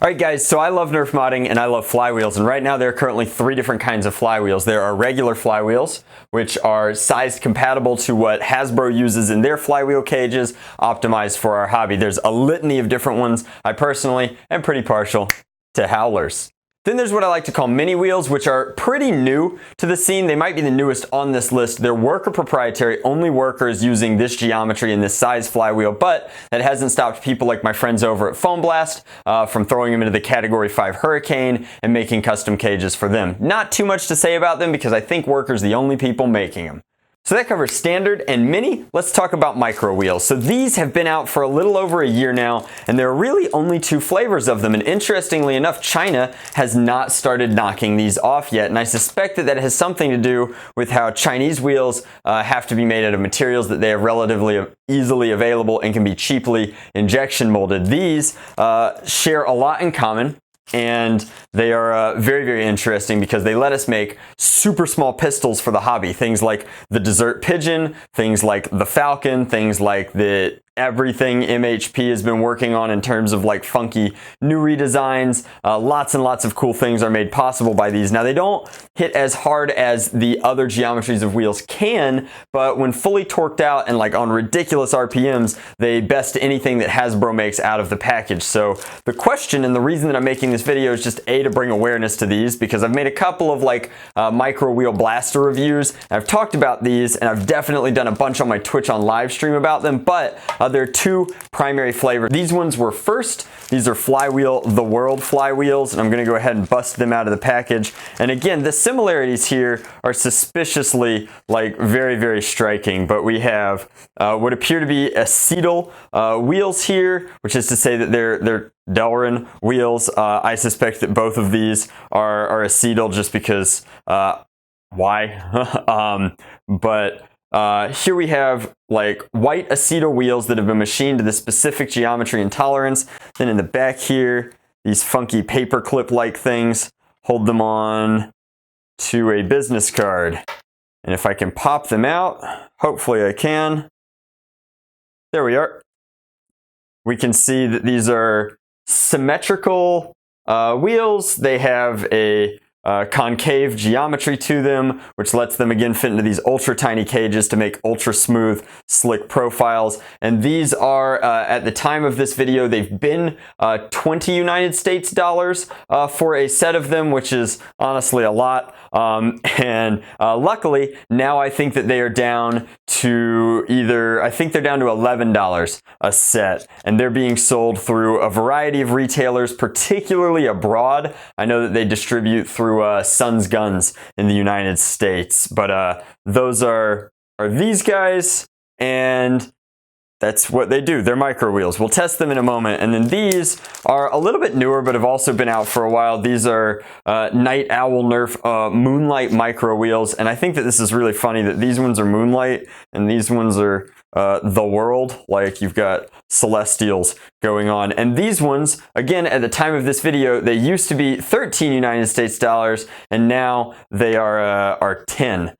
Alright guys, so I love Nerf modding and I love flywheels, and right now there are currently 3 different kinds of flywheels. There are regular flywheels, which are sized compatible to what Hasbro uses in their flywheel cages, optimized for our hobby. There's a litany of different ones. I personally am pretty partial to howlers. Then there's what I like to call mini wheels, which are pretty new to the scene. They might be the newest on this list. They're worker proprietary, only workers using this geometry and this size flywheel, but that hasn't stopped people like my friends over at Foam Blast from throwing them into the Category 5 Hurricane and making custom cages for them. Not too much to say about them because I think workers are the only people making them. So that covers standard and mini. Let's talk about micro wheels. So these have been out for a little over a year now, and there are really only 2 flavors of them. And interestingly enough, China has not started knocking these off yet. And I suspect that that has something to do with how Chinese wheels have to be made out of materials that they have relatively easily available and can be cheaply injection molded. These share a lot in common. And they are very, very interesting because they let us make super small pistols for the hobby. Things like the Desert Pigeon, things like the Falcon, things like the everything MHP has been working on in terms of like funky new redesigns. Lots and lots of cool things are made possible by these. Now they don't hit as hard as the other geometries of wheels can, but when fully torqued out and like on ridiculous RPMs, they best anything that Hasbro makes out of the package. So the question and the reason that I'm making this video is just to bring awareness to these, because I've made a couple of like micro wheel blaster reviews. I've talked about these and I've definitely done a bunch on my Twitch on live stream about them, but there are 2 primary flavors. These ones were first. These are Flywheel the World flywheels, and I'm going to go ahead and bust them out of the package. And again, the similarities here are suspiciously like very, very striking, but we have what appear to be acetal wheels here, which is to say that they're Delrin wheels. I suspect that both of these are acetal just because why? But here we have like white acetal wheels that have been machined to the specific geometry and tolerance. Then in the back here, these funky paper clip like things hold them on to a business card. And if I can pop them out, hopefully I can. There we are. We can see that these are symmetrical wheels. They have a concave geometry to them, which lets them again fit into these ultra tiny cages to make ultra smooth, slick profiles. And these are, at the time of this video, they've been 20 United States dollars for a set of them, which is honestly a lot. And luckily, now I think that they are down to I think they're down to $11 a set, and they're being sold through a variety of retailers, particularly abroad. I know that they distribute through Sun's Guns in the United States, but those are these guys, and that's what they do. They're micro wheels. We'll test them in a moment. And then these are a little bit newer, but have also been out for a while. These are Night Owl Nerf Moonlight micro wheels. And I think that this is really funny that these ones are Moonlight and these ones are the World. Like you've got Celestials going on. And these ones, again, at the time of this video, they used to be 13 United States dollars, and now they are 10.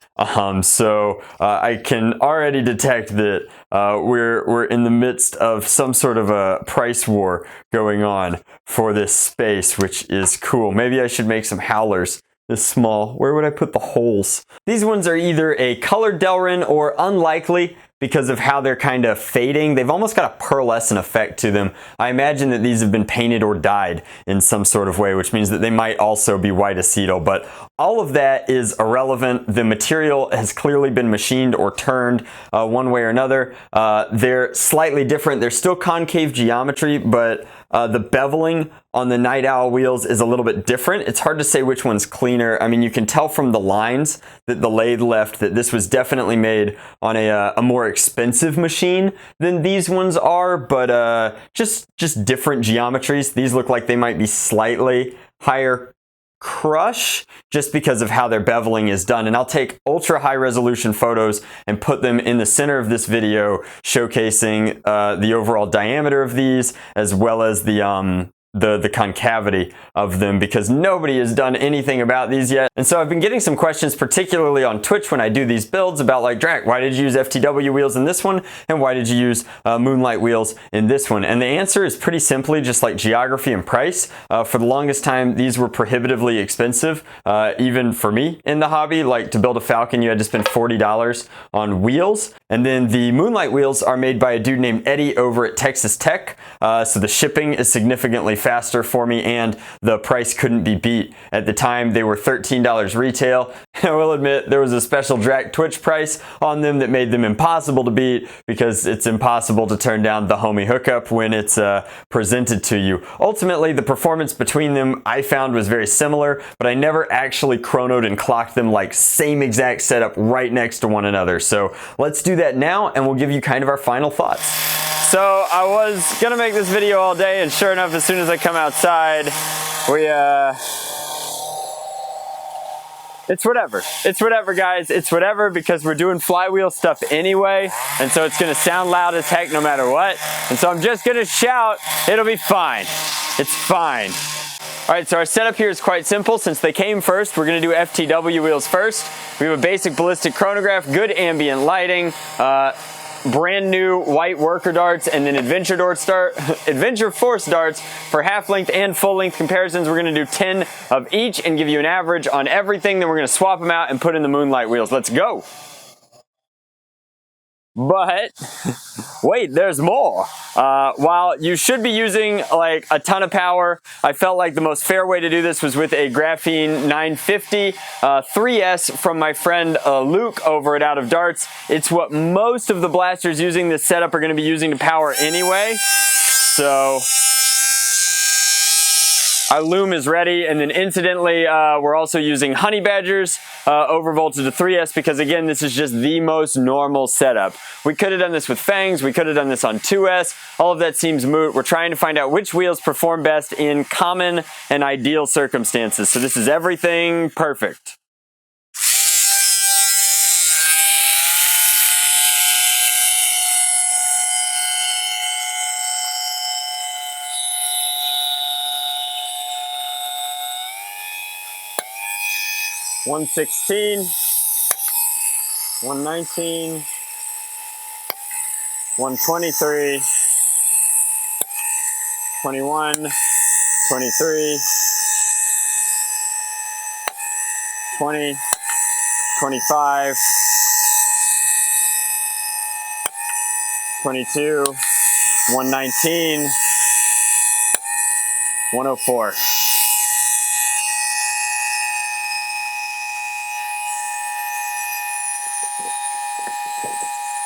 So I can already detect that we're in the midst of some sort of a price war going on for this space, which is cool. Maybe I should make some howlers this small. Where would I put the holes? These ones are either a colored Delrin or, unlikely because of how they're kind of fading, they've almost got a pearlescent effect to them. I imagine that these have been painted or dyed in some sort of way, which means that they might also be white acetal, but all of that is irrelevant. The material has clearly been machined or turned one way or another. They're slightly different. They're still concave geometry, but the beveling on the Night Owl wheels is a little bit different. It's hard to say which one's cleaner. I mean, you can tell from the lines that the lathe left that this was definitely made on a more expensive machine than these ones are, but just different geometries. These look like they might be slightly higher crush just because of how their beveling is done. And I'll take ultra high resolution photos and put them in the center of this video, showcasing the overall diameter of these, as well as the the concavity of them, because nobody has done anything about these yet. And so I've been getting some questions, particularly on Twitch when I do these builds, about like, Drac, why did you use FTW wheels in this one? And why did you use Moonlight wheels in this one? And the answer is pretty simply just like geography and price. For the longest time, these were prohibitively expensive, even for me in the hobby. Like to build a Falcon, you had to spend $40 on wheels. And then the Moonlight wheels are made by a dude named Eddie over at Texas Tech. So the shipping is significantly faster for me, and the price couldn't be beat. At the time, they were $13 retail. I will admit there was a special Drac Twitch price on them that made them impossible to beat, because it's impossible to turn down the homie hookup when it's presented to you. Ultimately, the performance between them I found was very similar, but I never actually chronoed and clocked them like same exact setup right next to one another. So let's do that now, and we'll give you kind of our final thoughts. So I was gonna make this video all day, and sure enough, as soon as I come outside, it's whatever. It's whatever, guys. It's whatever, because we're doing flywheel stuff anyway, and so it's gonna sound loud as heck no matter what. And so I'm just gonna shout, it'll be fine. It's fine. All right, so our setup here is quite simple. Since they came first, we're gonna do FTW wheels first. We have a basic ballistic chronograph, good ambient lighting, brand new white worker darts, and then Adventure Force darts for half length and full length comparisons. We're gonna do 10 of each and give you an average on everything. Then we're gonna swap them out and put in the Moonlight wheels. Let's go. But wait, there's more. While you should be using like a ton of power, I felt like the most fair way to do this was with a Graphene 950 3S from my friend Luke over at Out of Darts. It's what most of the blasters using this setup are going to be using to power anyway. So our loom is ready, and then incidentally, we're also using Honey Badgers overvolted to 3S, because again, this is just the most normal setup. We could have done this with Fangs, we could have done this on 2S, all of that seems moot. We're trying to find out which wheels perform best in common and ideal circumstances. So this is everything perfect. $116, $119, $123, $21, $23, $20, $25, $22, $119, $104.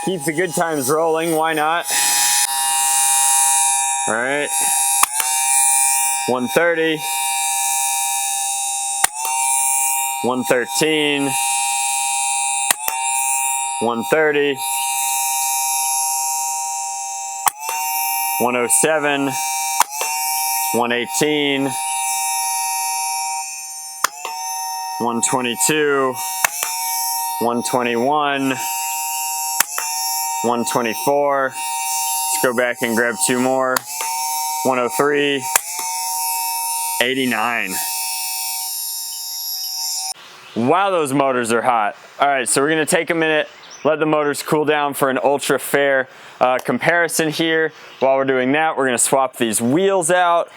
Keep the good times rolling, why not? All right, 130, 113, 130, 107, 118, 122, 121, 124, let's go back and grab two more, 103, 89. Wow, those motors are hot. All right, so we're gonna take a minute, let the motors cool down for an ultra fair comparison here. While we're doing that, we're gonna swap these wheels out,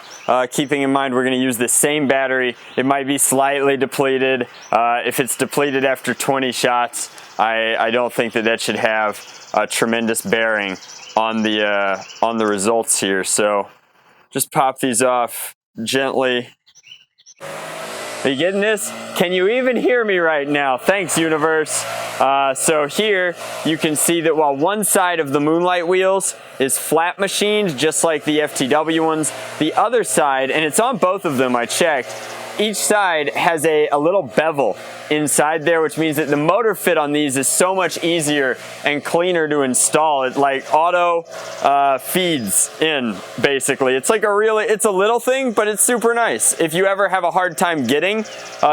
keeping in mind we're gonna use the same battery. It might be slightly depleted. If it's depleted after 20 shots, I don't think that should have a tremendous bearing on the results here. So just pop these off gently. Are you getting this? Can you even hear me right now? Thanks, universe. So here you can see that while one side of the Moonlight wheels is flat machined, just like the FTW ones, the other side, and it's on both of them, I checked, each side has a little bevel inside there, which means that the motor fit on these is so much easier and cleaner to install. It like auto feeds in, basically. It's like it's a little thing, but it's super nice. If you ever have a hard time getting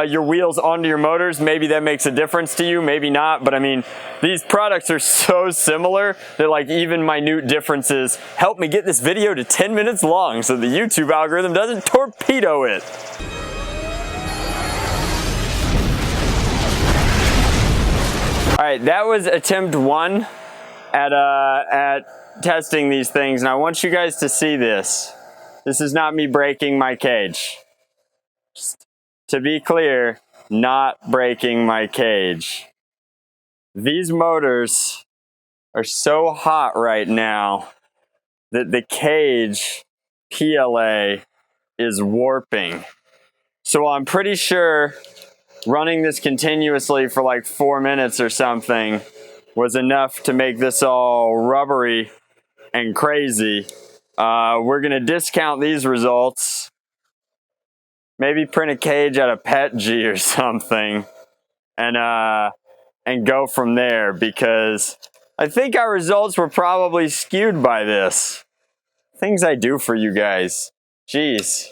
your wheels onto your motors, maybe that makes a difference to you, maybe not, but I mean, these products are so similar that like even minute differences help me get this video to 10 minutes long so the YouTube algorithm doesn't torpedo it. All right, that was attempt 1 at testing these things, and I want you guys to see this. This is not me breaking my cage. Just to be clear, not breaking my cage. These motors are so hot right now that the cage PLA is warping. So I'm pretty sure running this continuously for like 4 minutes or something was enough to make this all rubbery and crazy. We're gonna discount these results. Maybe print a cage out of PETG or something and go from there, because I think our results were probably skewed by this. Things I do for you guys. Jeez.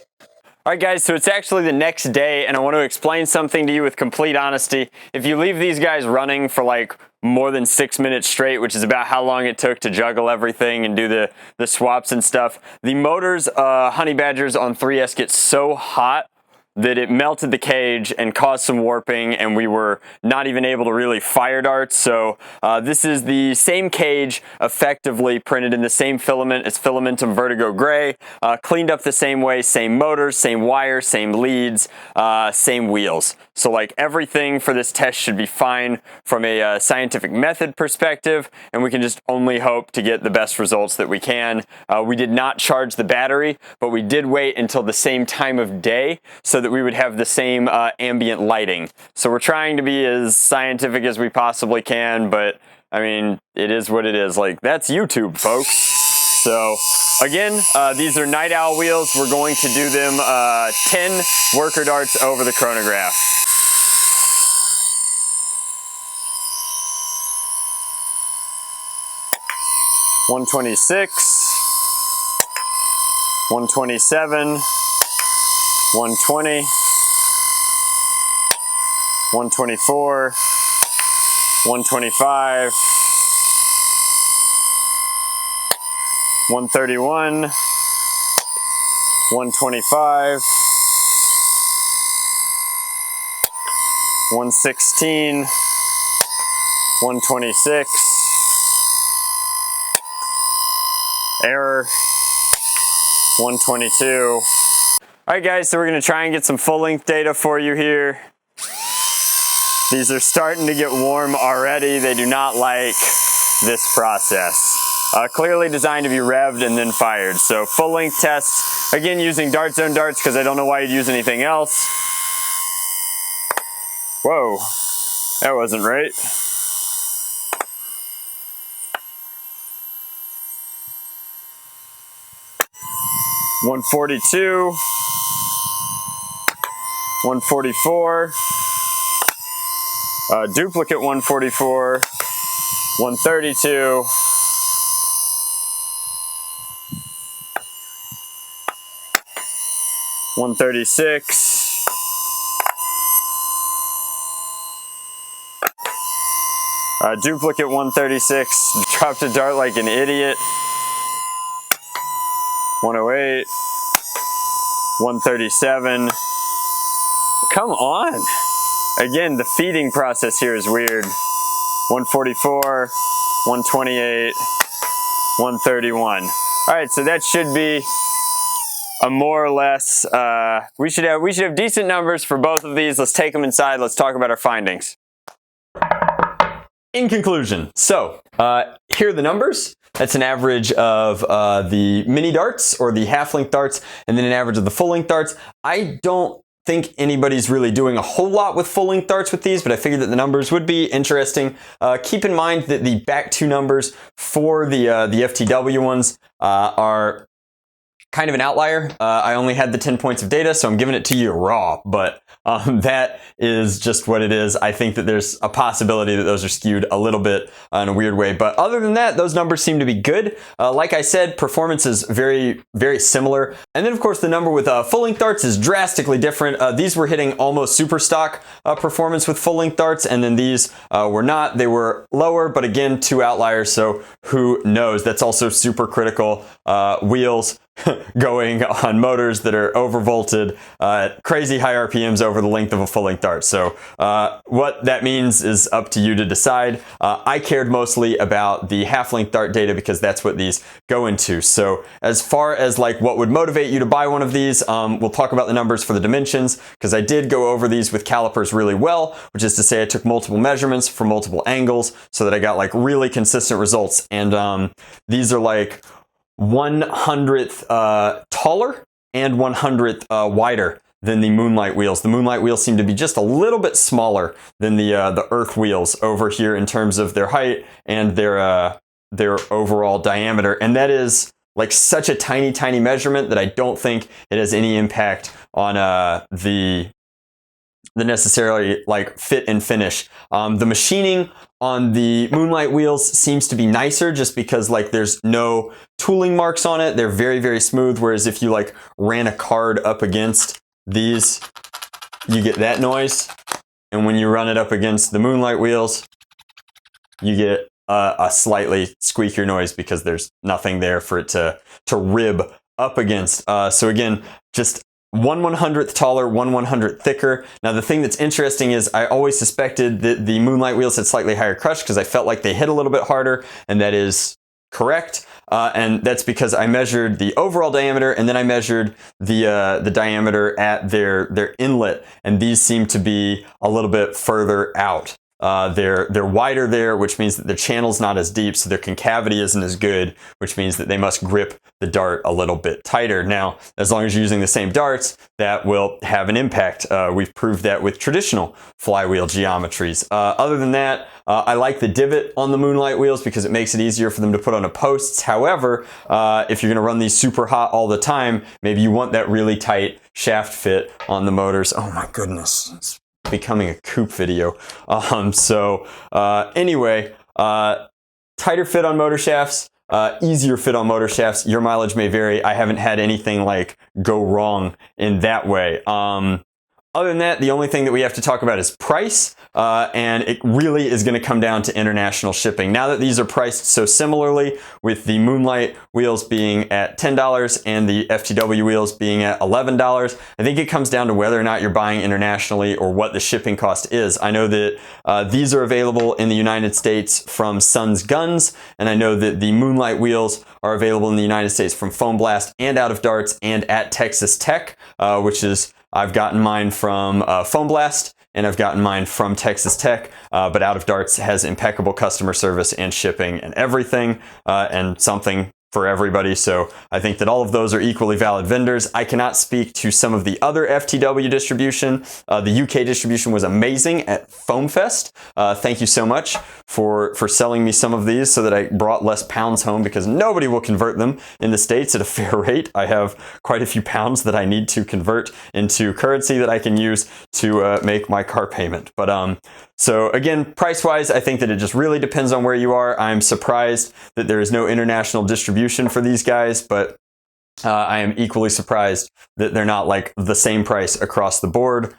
Alright guys, so it's actually the next day and I want to explain something to you with complete honesty. If you leave these guys running for like more than 6 minutes straight, which is about how long it took to juggle everything and do the swaps and stuff, the motors, Honey Badgers on 3S get so hot that it melted the cage and caused some warping, and we were not even able to really fire darts. So this is the same cage, effectively printed in the same filament. It's Filamentum Vertigo Gray, cleaned up the same way, same motors, same wires, same leads, same wheels. So like everything for this test should be fine from a scientific method perspective, and we can just only hope to get the best results that we can. We did not charge the battery, but we did wait until the same time of day so that we would have the same ambient lighting. So we're trying to be as scientific as we possibly can, but I mean, it is what it is. Like, that's YouTube, folks. So again, these are Night Owl wheels. We're going to do them 10 worker darts over the chronograph. $126, $127, $120, $124, $125, $131, $125, $116, $126, error, $122. Alright guys, so we're going to try and get some full length data for you here. These are starting to get warm already. They do not like this process. Clearly designed to be revved and then fired. So full length tests, again using Dart Zone darts because I don't know why you'd use anything else. Whoa, that wasn't right. $142, $144, duplicate $144, $132, $136, duplicate $136, dropped a dart like an idiot. $108, $137. Come on. Again, the feeding process here is weird. $144, $128, $131. All right, so that should be a more or less, we should have decent numbers for both of these. Let's take them inside. Let's talk about our findings. In conclusion, so here are the numbers. That's an average of the mini darts or the half-length darts, and then an average of the full-length darts. I don't think anybody's really doing a whole lot with full-length darts with these, but I figured that the numbers would be interesting. Keep in mind that the back two numbers for the FTW ones are kind of an outlier. I only had the 10 points of data, so I'm giving it to you raw, but that is just what it is. I think that there's a possibility that those are skewed a little bit in a weird way, but other than that, those numbers seem to be good. Like I said, performance is very, very similar. And then of course the number with full length darts is drastically different. These were hitting almost super stock performance with full length darts, and then these were not. They were lower, but again, 2 outliers, so who knows? That's also super critical. Wheels going on motors that are overvolted at crazy high RPMs over the length of a full length dart. So what that means is up to you to decide. I cared mostly about the half length dart data because that's what these go into. So as far as like what would motivate you to buy one of these, we'll talk about the numbers for the dimensions because I did go over these with calipers really well, which is to say I took multiple measurements from multiple angles so that I got like really consistent results. And these are like 1/100th taller and 1/100th wider than the Moonlight wheels. The Moonlight wheels seem to be just a little bit smaller than the Earth wheels over here in terms of their height and their overall diameter. And that is like such a tiny measurement that I don't think it has any impact on the necessarily like fit and finish. The machining on the Moonlight wheels seems to be nicer just because like there's no tooling marks on it. They're very, very smooth. Whereas if you like ran a card up against these, you get that noise. And when you run it up against the Moonlight wheels, you get a slightly squeakier noise because there's nothing there for it to rib up against. So again, just 1/100th taller, 1/100th thicker. Now the thing that's interesting is I always suspected that the Moonlight wheels had slightly higher crush because I felt like they hit a little bit harder, and that is correct. And that's because I measured the overall diameter and then I measured the diameter at their inlet, and these seem to be a little bit further out. They're wider there, which means that their channel's not as deep, so their concavity isn't as good, which means that they must grip the dart a little bit tighter. Now, as long as you're using the same darts, that will have an impact. We've proved that with traditional flywheel geometries. Other than that, I like the divot on the Moonlight wheels because it makes it easier for them to put on posts. However, if you're going to run these super hot all the time, maybe you want that really tight shaft fit on the motors. Oh my goodness. It's becoming a coupe video. Anyway, tighter fit on motor shafts, easier fit on motor shafts. Your mileage may vary. I haven't had anything like go wrong in that way. Other than that, the only thing that we have to talk about is price, and it really is going to come down to international shipping. Now that these are priced so similarly, with the Moonlight wheels being at $10 and the FTW wheels being at $11, I think it comes down to whether or not you're buying internationally or what the shipping cost is. I know that these are available in the United States from Sun's Guns, and I know that the Moonlight wheels are available in the United States from Foam Blast and Out of Darts and at Texas Tech, which is I've gotten mine from Foam Blast and I've gotten mine from Texas Tech, but Out of Darts has impeccable customer service and shipping and everything, and something for everybody. So I think that all of those are equally valid vendors. I cannot speak to some of the other FTW distribution. The UK distribution was amazing at Foam Fest. Thank you so much for selling me some of these so that I brought less pounds home, because nobody will convert them in the States at a fair rate. I have quite a few pounds that I need to convert into currency that I can use to make my car payment. But so again, price-wise, I think that it just really depends on where you are. I'm surprised that there is no international distribution for these guys, but I am equally surprised that they're not like the same price across the board.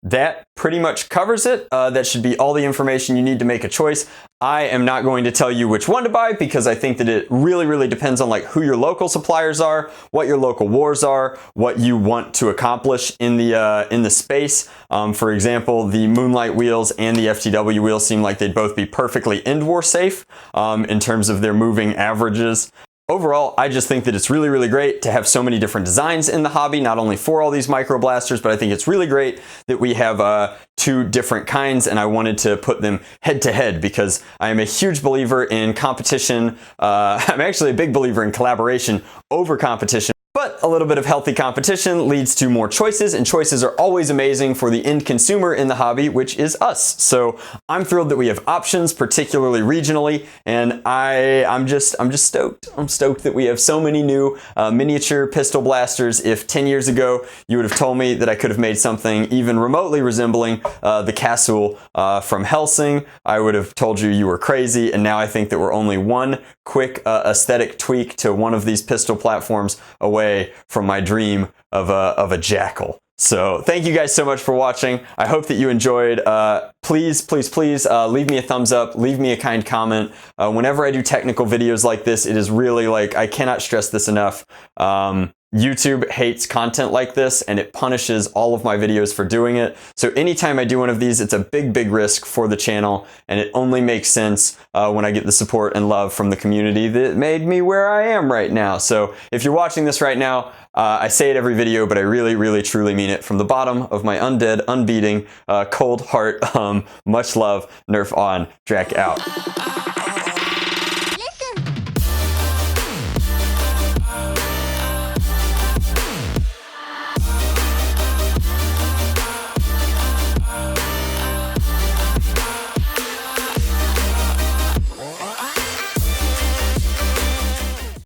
That pretty much covers it. That should be all the information you need to make a choice. I am not going to tell you which one to buy because I think that it really depends on like who your local suppliers are, what your local wars are, what you want to accomplish in the space. For example, the Moonlight wheels and the FTW wheels seem like they'd both be perfectly end war safe in terms of their moving averages. Overall, I just think that it's really great to have so many different designs in the hobby, not only for all these micro blasters, but I think it's really great that we have two different kinds, and I wanted to put them head to head because I am a huge believer in competition. I'm actually a big believer in collaboration over competition. But But a little bit of healthy competition leads to more choices, and choices are always amazing for the end consumer in the hobby, which is us. So I'm thrilled that we have options, particularly regionally, and I'm just stoked. I'm stoked that we have so many new miniature pistol blasters. If 10 years ago you would have told me that I could have made something even remotely resembling the Castle from Helsing, I would have told you you were crazy, and now I think that we're only one quick aesthetic tweak to one of these pistol platforms away from my dream of a jackal. So thank you guys so much for watching. I hope that you enjoyed. Please leave me a thumbs up, leave me a kind comment. Whenever I do technical videos like this, it is really like, I cannot stress this enough. YouTube hates content like this, and it punishes all of my videos for doing it. So anytime I do one of these, it's a big risk for the channel, and it only makes sense when I get the support and love from the community that made me where I am right now. So if you're watching this right now, I say it every video, but I really truly mean it from the bottom of my undead, unbeating, cold heart. Much love, Nerf on, Drac out.